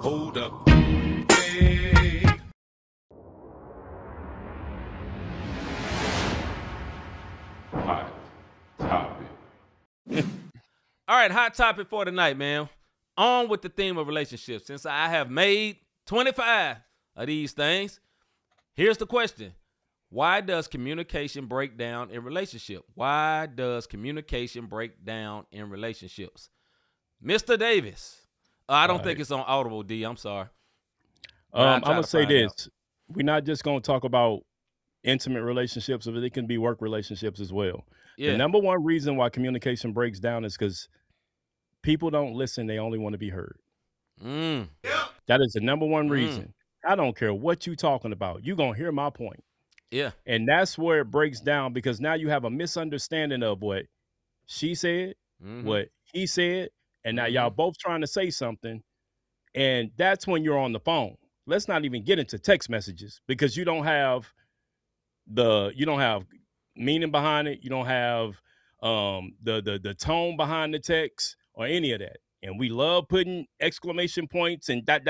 Hold up. Hey. Hot topic. All right, hot topic for tonight, man. On with the theme of relationships. Since I have made 25 of these things, here's the question. Why does communication break down in relationship? Why does communication break down in relationships? Mr. Davis. I don't think it's on Audible, D. I'm sorry. I'm going to say this. We're not just going to talk about intimate relationships, but it can be work relationships as well. Yeah. The number one reason why communication breaks down is because people don't listen. They only want to be heard. That is the number one reason. I don't care what you're talking about. You're going to hear my point. Yeah. And that's where it breaks down, because now you have a misunderstanding of what she said, what he said, and now y'all both trying to say something. And that's when you're on the phone. Let's not even get into text messages, because you don't have meaning behind it. You don't have the tone behind the text or any of that. And we love putting exclamation points and dot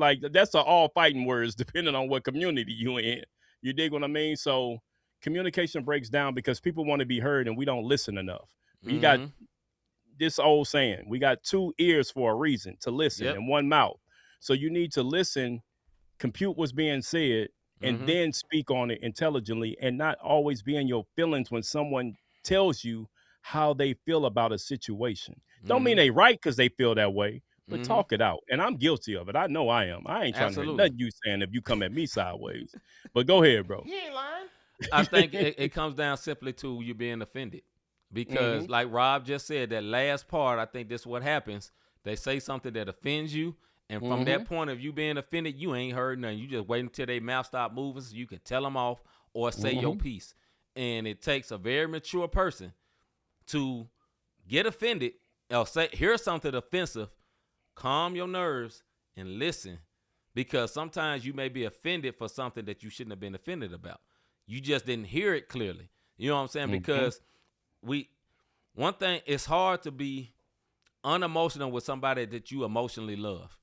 like that's all fighting words depending on what community you in. You dig what I mean? So communication breaks down because people want to be heard and we don't listen enough. You got this old saying, we got two ears for a reason, to listen, and one mouth. So you need to listen, compute what's being said, and then speak on it intelligently, and not always be in your feelings when someone tells you how they feel about a situation. Don't mean they right because they feel that way, but talk it out. And I'm guilty of it. I know I am. I ain't trying to hear nothing you saying if you come at me sideways. But go ahead, bro. You ain't lying. I think it comes down simply to you being offended. Because like Rob just said, that last part, I think this is what happens. They say something that offends you. And from that point of you being offended, you ain't heard nothing. You just wait until their mouth stop moving so you can tell them off or say your piece. And it takes a very mature person to get offended or hear something offensive, calm your nerves, and listen. Because sometimes you may be offended for something that you shouldn't have been offended about. You just didn't hear it clearly. You know what I'm saying? Because one thing, it's hard to be unemotional with somebody that you emotionally love.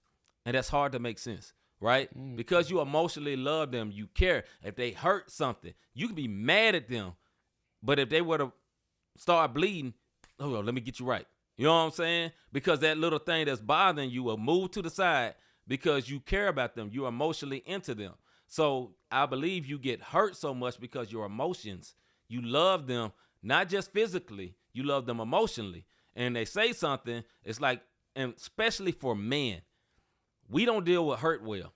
And that's hard to make sense, right? Because you emotionally love them, you care. If they hurt something, you can be mad at them. But if they were to start bleeding, hold on, let me get you right. You know what I'm saying? Because that little thing that's bothering you will move to the side because you care about them. You're emotionally into them. So I believe you get hurt so much because your emotions, you love them, not just physically, you love them emotionally. And they say something, it's like, and especially for men, we don't deal with hurt well.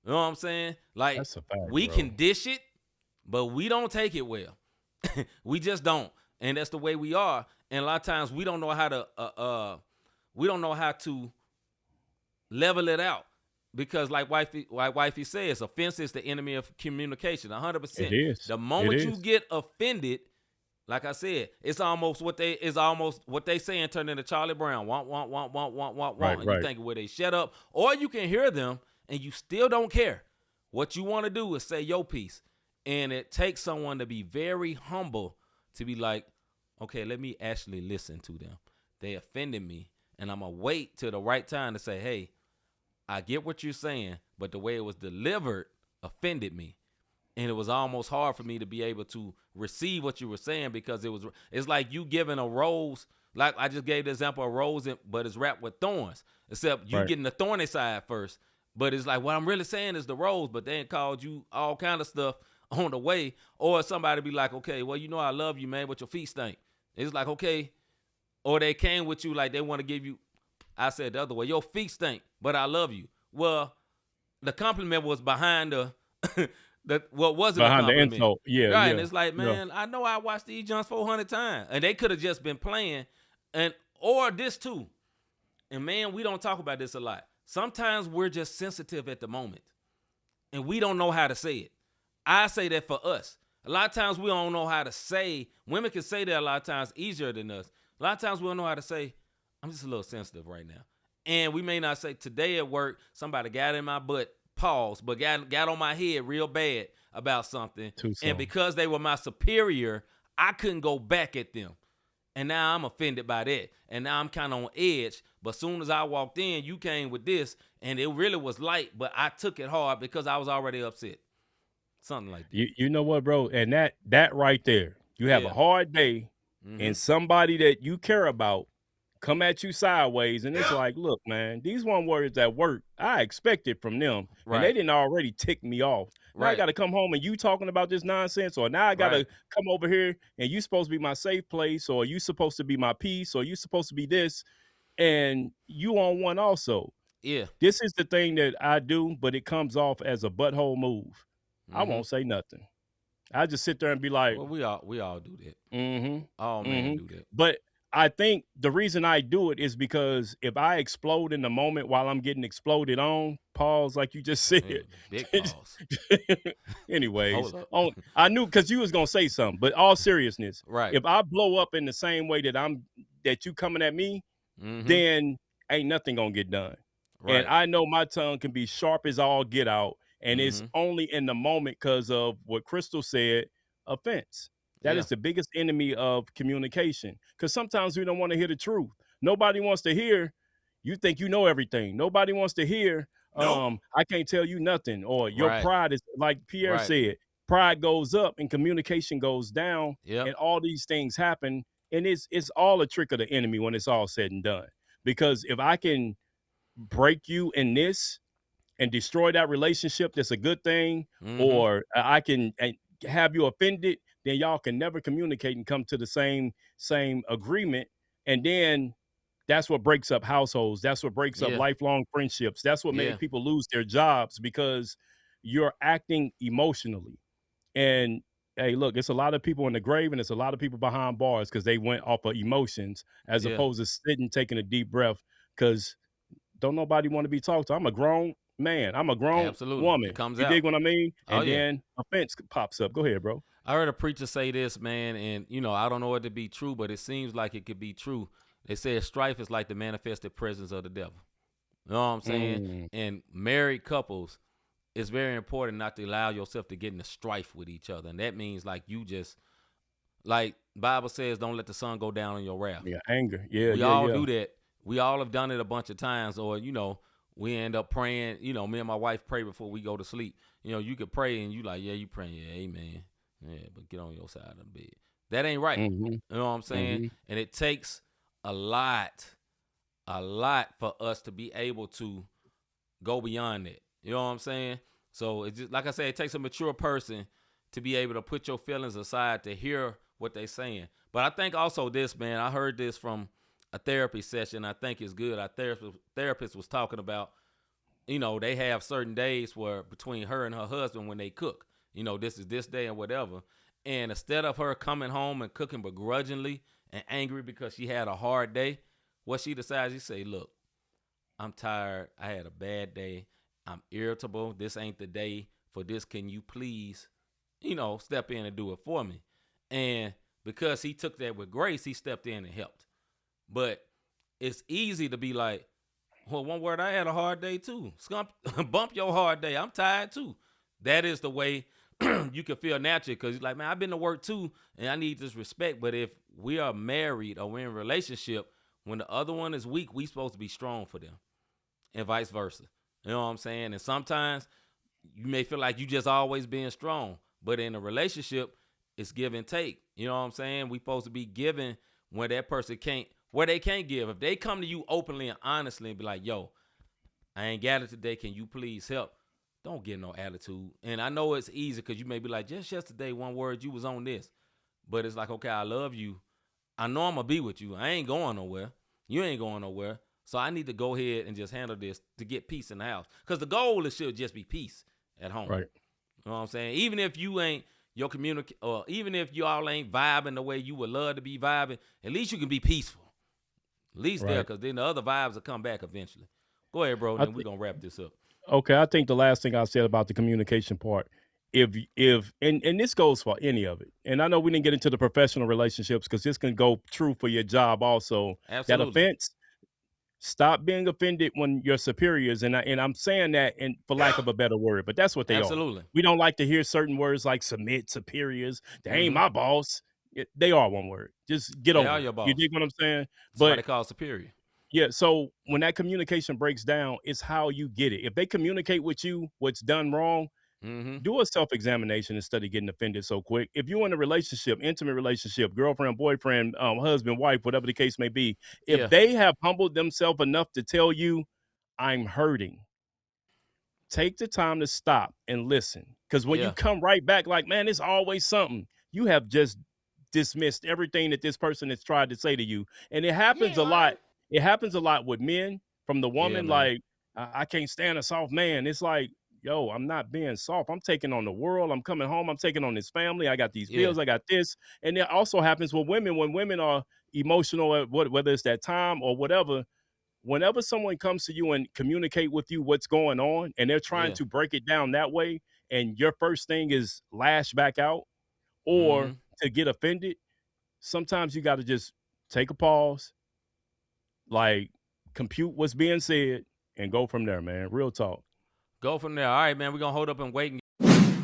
You know what I'm saying? Like, that's a fact, we bro. can dish it, but we don't take it well. We just don't. And that's the way we are. And a lot of times we don't know how to level it out. Because like wifey says, offense is the enemy of communication, 100%. It is. The moment you get offended, like I said, it's almost what they saying turned into Charlie Brown. Want. Right, and you think, well, they shut up. Or you can hear them and you still don't care. What you want to do is say your piece. And it takes someone to be very humble to be like, okay, let me actually listen to them. They offended me. And I'm going to wait till the right time to say, hey, I get what you're saying, but the way it was delivered offended me. And it was almost hard for me to be able to receive what you were saying because it's like you giving a rose. Like I just gave the example of rose, but it's wrapped with thorns. Except you getting the thorny side first. But it's like what I'm really saying is the rose, but they called you all kind of stuff on the way. Or somebody be like, okay, well, you know I love you, man, but your feet stink. It's like, okay. Or they came with you like they want to give you, I said the other way, your feet stink, but I love you. Well, the compliment was behind what wasn't behind a compliment. the insult. Yeah. Right. Yeah. And it's like, man, I know I watched these Johns 400 times. And they could have just been playing. Or this too. And man, we don't talk about this a lot. Sometimes we're just sensitive at the moment. And we don't know how to say it. I say that for us. A lot of times we don't know how to say. Women can say that a lot of times easier than us. A lot of times we don't know how to say, I'm just a little sensitive right now. And we may not say, today at work, somebody got in my butt, pause, but got on my head real bad about something. And because they were my superior, I couldn't go back at them. And now I'm offended by that. And now I'm kind of on edge. But soon as I walked in, you came with this, and it really was light, but I took it hard because I was already upset. Something like that. You know what, bro? And that right there, you have a hard day, and somebody that you care about come at you sideways, and it's like, look, man, these one words that work, I expected from them, and they didn't already tick me off. Now I got to come home and you talking about this nonsense, or now I got to come over here and you supposed to be my safe place, or you supposed to be my peace, or you supposed to be this, and you on one also. Yeah. This is the thing that I do, but it comes off as a butthole move. I won't say nothing. I just sit there and be like, well, we all do that. All men do that. But I think the reason I do it is because if I explode in the moment while I'm getting exploded on, pause like you just said. Big pause. Anyways, I knew because you was gonna say something, but all seriousness, if I blow up in the same way that you coming at me, then ain't nothing gonna get done. And I know my tongue can be sharp as all get out, and it's only in the moment because of what Crystal said, offense. That is the biggest enemy of communication, because sometimes we don't want to hear the truth. Nobody wants to hear you think you know everything. Nobody wants to hear I can't tell you nothing, or your pride is, like Pierre said, pride goes up and communication goes down, and all these things happen, and it's all a trick of the enemy when it's all said and done. Because if I can break you in this and destroy that relationship, that's a good thing, or I can have you offended, then y'all can never communicate and come to the same agreement. And then that's what breaks up households. That's what breaks up lifelong friendships. That's what made people lose their jobs, because you're acting emotionally. And hey, look, it's a lot of people in the grave, and it's a lot of people behind bars because they went off of emotions as opposed to sitting, taking a deep breath, because don't nobody want to be talked to. I'm a grown man. I'm a grown woman. It comes you out. dig what I mean? And then offense pops up. Go ahead, bro. I heard a preacher say this, man, and I don't know it to be true, but it seems like it could be true. They said strife is like the manifested presence of the devil. You know what I'm saying? And married couples, it's very important not to allow yourself to get into strife with each other. And that means like you just, like Bible says, don't let the sun go down on your wrath. Yeah, anger. Yeah, we all do that. We all have done it a bunch of times, or, we end up praying. Me and my wife pray before we go to sleep. You could pray and you like, yeah, you praying, yeah, amen. Yeah, but get on your side of the bed. That ain't right. You know what I'm saying? And it takes a lot for us to be able to go beyond that. You know what I'm saying? So it's just, like I said, it takes a mature person to be able to put your feelings aside to hear what they're saying. But I think also this, man, I heard this from a therapy session. I think it's good. Our therapist was talking about, they have certain days where between her and her husband when they cook, this is this day and whatever. And instead of her coming home and cooking begrudgingly and angry because she had a hard day, what she decides, she say, look, I'm tired. I had a bad day. I'm irritable. This ain't the day for this. Can you please, step in and do it for me? And because he took that with grace, he stepped in and helped. But it's easy to be like, well, one word, I had a hard day too. Bump your hard day. I'm tired too. That is the way you can feel naturally, because like, man, I've been to work too, and I need this respect. But if we are married or we're in a relationship, when the other one is weak, we supposed to be strong for them, and vice versa. You know what I'm saying? And sometimes you may feel like you just always being strong, but in a relationship, it's give and take. You know what I'm saying? We supposed to be giving when that person can't, where they can't give. If they come to you openly and honestly and be like, yo, I ain't got it today. Can you please help? Don't get no attitude. And I know it's easy because you may be like, just yesterday, one word, you was on this. But it's like, okay, I love you. I know I'm going to be with you. I ain't going nowhere. You ain't going nowhere. So I need to go ahead and just handle this to get peace in the house. Because the goal is should just be peace at home. Right. You know what I'm saying? Even if you ain't your or even if y'all ain't vibing the way you would love to be vibing, at least you can be peaceful. At least there, because then the other vibes will come back eventually. Go ahead, bro, and then we're going to wrap this up. Okay, I think the last thing I said about the communication part, if and this goes for any of it, and I know we didn't get into the professional relationships because this can go true for your job also. Absolutely. That offense, stop being offended when your superiors, and I'm saying that for lack of a better word, but that's what they Absolutely. are. We don't like to hear certain words like submit, superiors. They ain't my boss. They are one word. Just get They over are it. your boss. You dig what I'm saying? That's why But they call superior. yeah, so when that communication breaks down, it's how you get it. If they communicate with you what's done wrong, Mm-hmm. do a self-examination instead of getting offended so quick. If you're in a relationship, intimate relationship, girlfriend, boyfriend, husband, wife, whatever the case may be, if Yeah. they have humbled themselves enough to tell you, I'm hurting, take the time to stop and listen. Because when you Yeah. come right back like, man, it's always something, you have just dismissed everything that this person has tried to say to you. And it happens a lot. It happens a lot with men from the Yeah, woman, man. like, I can't stand a soft man. It's like, yo, I'm not being soft. I'm taking on the world. I'm coming home. I'm taking on this family. I got these Yeah. bills. I got this. And it also happens with women when women are emotional, whether it's that time or whatever. Whenever someone comes to you and communicate with you what's going on, and they're trying Yeah. to break it down that way, and your first thing is lash back out or Mm-hmm. to get offended, sometimes you got to just take a pause, like compute what's being said, and go from there, man. Real talk. Go from there. All right, man. We're gonna hold up and wait and